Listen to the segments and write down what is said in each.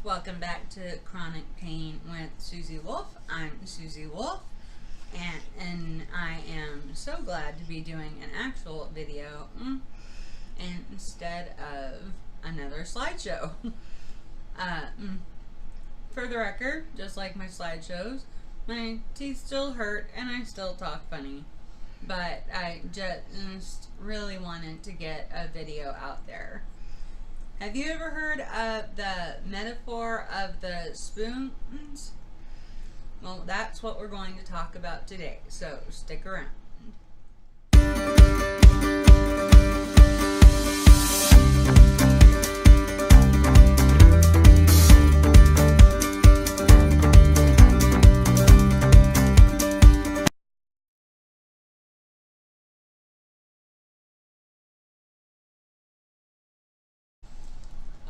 Welcome back to Chronic Pain with Susie Wolf. I'm Susie Wolf, and I am so glad to be doing an actual video instead of another slideshow. For the record, just like my slideshows, my teeth still hurt and I still talk funny, but I just really wanted to get a video out there. Have you ever heard of the metaphor of the spoons? Well, that's what we're going to talk about today, so stick around.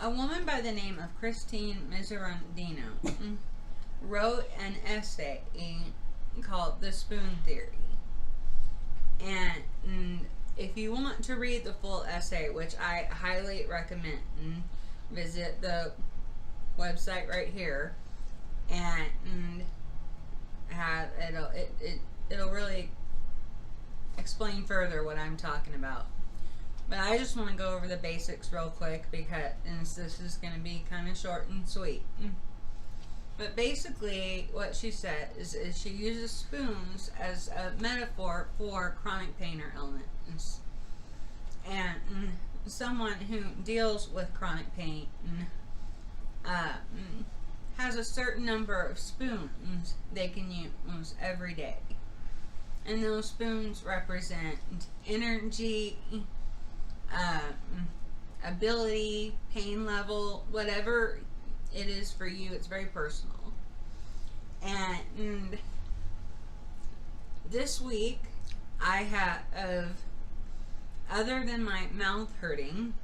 A woman by the name of Christine Miserandino wrote an essay called The Spoon Theory. And if you want to read the full essay, which I highly recommend, visit the website right here and it'll really explain further what I'm talking about. But I just want to go over the basics real quick because this is going to be kind of short and sweet. But basically what she said is she uses spoons as a metaphor for chronic pain or illness. And someone who deals with chronic pain has a certain number of spoons they can use every day. And those spoons represent energy, ability, pain level, whatever it is for you. It's very personal. And this week I have, other than my mouth hurting,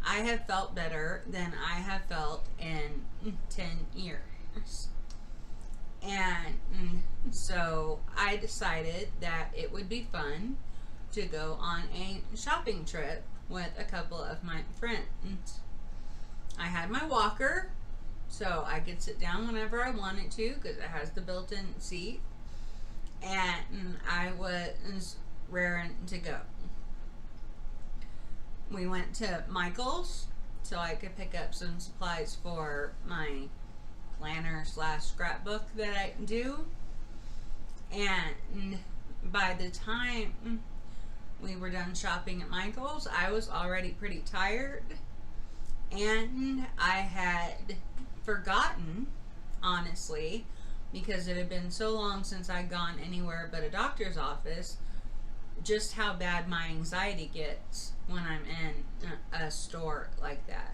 I have felt better than I have felt in 10 years. And so I decided that it would be fun to go on a shopping trip with a couple of my friends. I had my walker, so I could sit down whenever I wanted to because it has the built-in seat, and I was raring to go. We went to Michael's so I could pick up some supplies for my planner / scrapbook that I do, and by the time we were done shopping at Michael's, I was already pretty tired, and I had forgotten, honestly, because it had been so long since I'd gone anywhere but a doctor's office, just how bad my anxiety gets when I'm in a store like that.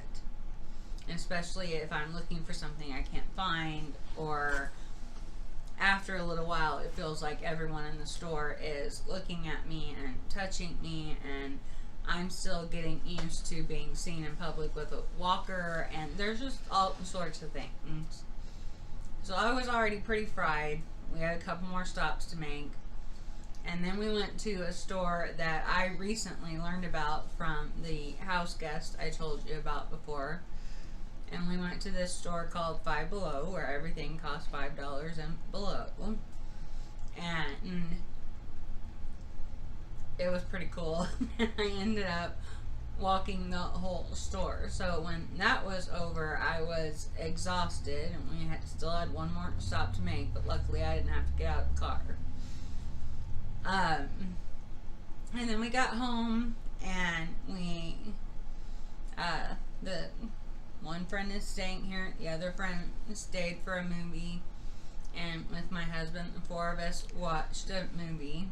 Especially if I'm looking for something I can't find, or after a little while it feels like everyone in the store is looking at me and touching me, and I'm still getting used to being seen in public with a walker, and there's just all sorts of things. So I was already pretty fried. We had a couple more stops to make, and then we went to a store that I recently learned about from the house guest I told you about before. And we went to this store called Five Below, where everything costs $5 and below. And it was pretty cool. I ended up walking the whole store. So when that was over, I was exhausted, and we still had one more stop to make, but luckily I didn't have to get out of the car. And then we got home, and the one friend is staying here, the other friend stayed for a movie, and with my husband, the four of us watched a movie,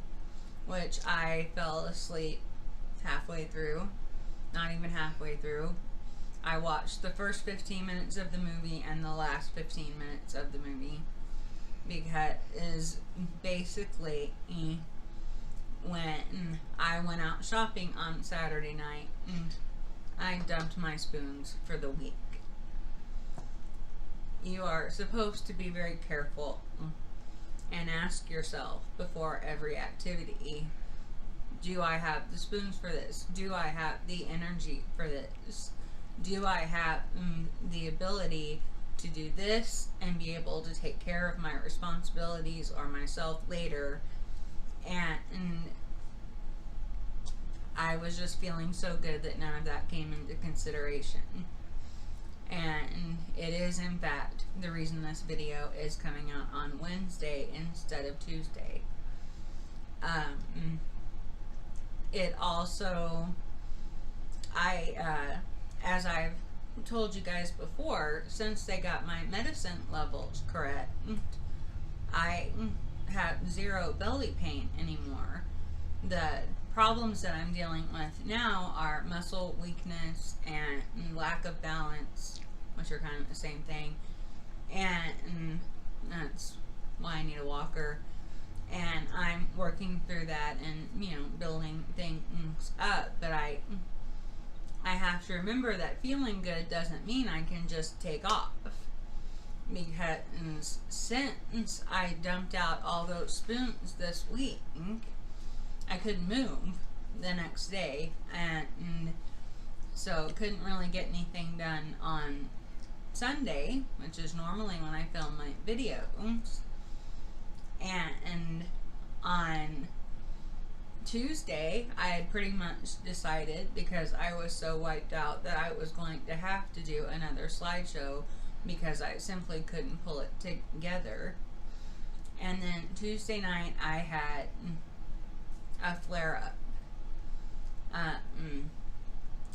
which I fell asleep halfway through, not even halfway through. I watched the first 15 minutes of the movie and the last 15 minutes of the movie, because basically when I went out shopping on Saturday night, I dumped my spoons for the week. You are supposed to be very careful and ask yourself before every activity, do I have the spoons for this? Do I have the energy for this? Do I have the ability to do this and be able to take care of my responsibilities or myself later. And I was just feeling so good that none of that came into consideration. And it is, in fact, the reason this video is coming out on Wednesday instead of Tuesday. It also, as I've told you guys before, since they got my medicine levels correct, I have zero belly pain anymore. The problems that I'm dealing with now are muscle weakness and lack of balance, which are kind of the same thing, and that's why I need a walker. And I'm working through that and, you know, building things up, but I have to remember that feeling good doesn't mean I can just take off, because since I dumped out all those spoons this week, I couldn't move the next day, and so couldn't really get anything done on Sunday, which is normally when I film my videos. And on Tuesday, I had pretty much decided, because I was so wiped out, that I was going to have to do another slideshow because I simply couldn't pull it together. And then Tuesday night, I had a flare-up.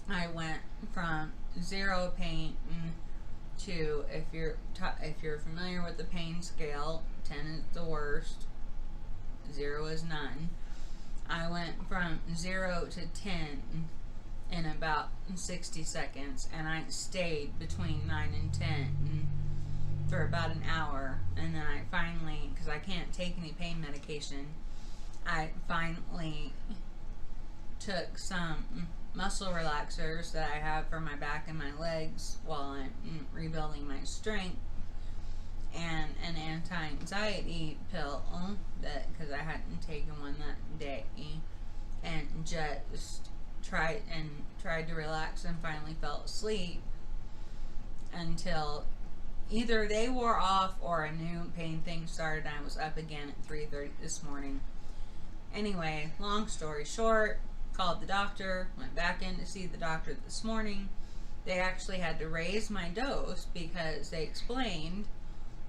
I went from zero pain to, if you're familiar with the pain scale, 10 is the worst, 0 is none. I went from 0 to 10 in about 60 seconds, and I stayed between 9 and 10 for about an hour, and then I finally, because I can't take any pain medication, I finally took some muscle relaxers that I have for my back and my legs while I'm rebuilding my strength, and an anti-anxiety pill that, because I hadn't taken one that day, and just tried to relax, and finally fell asleep until either they wore off or a new pain thing started, and I was up again at 3:30 this morning. Anyway, long story short, called the doctor, went back in to see the doctor this morning. They actually had to raise my dose because they explained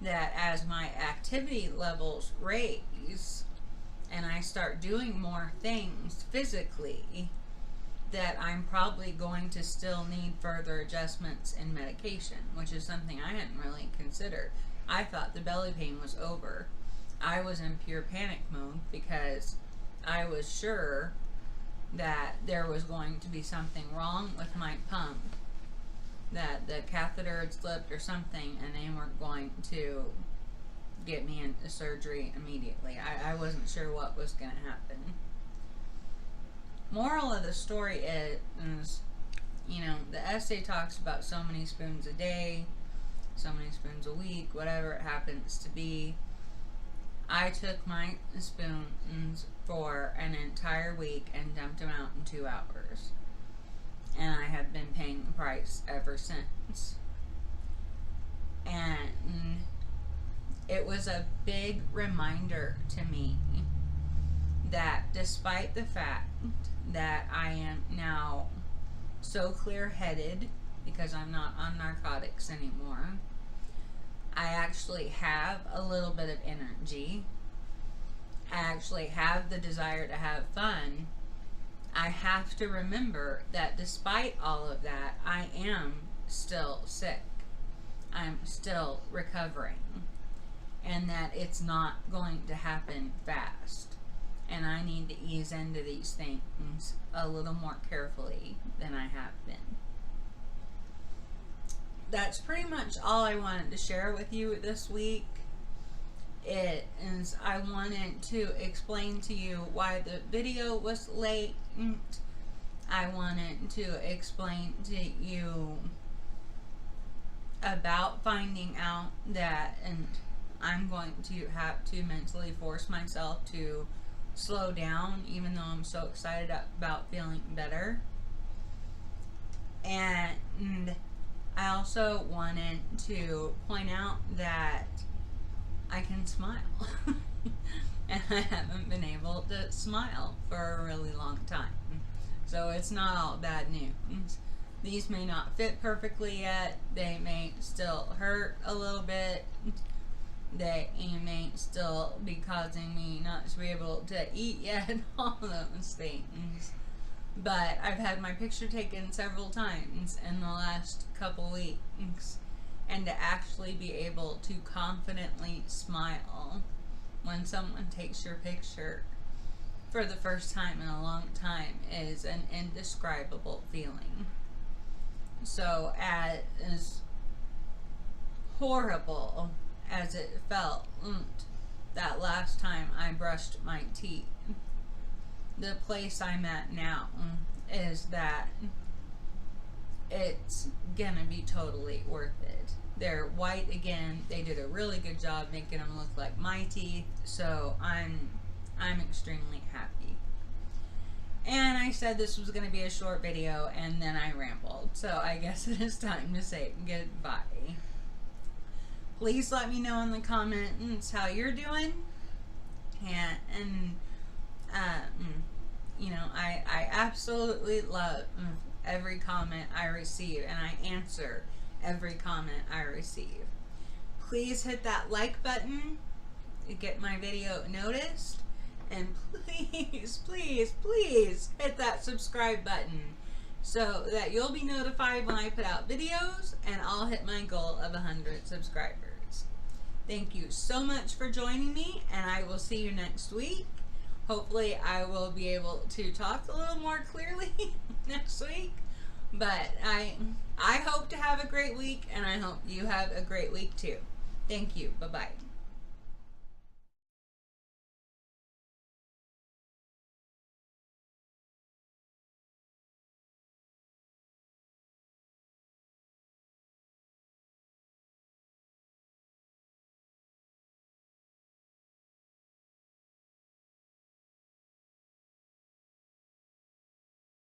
that as my activity levels raise and I start doing more things physically, that I'm probably going to still need further adjustments in medication, which is something I hadn't really considered. I thought the belly pain was over. I was in pure panic mode because I was sure that there was going to be something wrong with my pump, that the catheter had slipped or something, and they weren't going to get me into surgery immediately. I wasn't sure what was going to happen. Moral of the story is, you know, the essay talks about so many spoons a day, so many spoons a week, whatever it happens to be. I took my spoons for an entire week and dumped them out in 2 hours. And I have been paying the price ever since. And it was a big reminder to me that despite the fact that I am now so clear-headed because I'm not on narcotics anymore, I actually have a little bit of energy. I actually have the desire to have fun. I have to remember that despite all of that, I am still sick. I'm still recovering. And that it's not going to happen fast. And I need to ease into these things a little more carefully than I have been. That's pretty much all I wanted to share with you this week. It is, I wanted to explain to you why the video was late. I wanted to explain to you about finding out that, and I'm going to have to mentally force myself to slow down, even though I'm so excited about feeling better. And I also wanted to point out that I can smile. And I haven't been able to smile for a really long time. So it's not all bad news. These may not fit perfectly yet. They may still hurt a little bit. They may still be causing me not to be able to eat yet. All those things. But I've had my picture taken several times in the last couple weeks. And to actually be able to confidently smile when someone takes your picture for the first time in a long time is an indescribable feeling. So as horrible as it felt that last time I brushed my teeth, the place I'm at now is that it's gonna be totally worth it. They're white again. They did a really good job making them look like my teeth, so I'm extremely happy. And I said this was gonna be a short video, and then I rambled, so I guess it is time to say goodbye. Please let me know in the comments how you're doing, and you know, I absolutely love every comment I receive, and I answer every comment I receive. Please hit that like button to get my video noticed, and please, please, please hit that subscribe button so that you'll be notified when I put out videos, and I'll hit my goal of 100 subscribers. Thank you so much for joining me, and I will see you next week. Hopefully I will be able to talk a little more clearly next week. But I hope to have a great week, and I hope you have a great week too. Thank you. Bye-bye.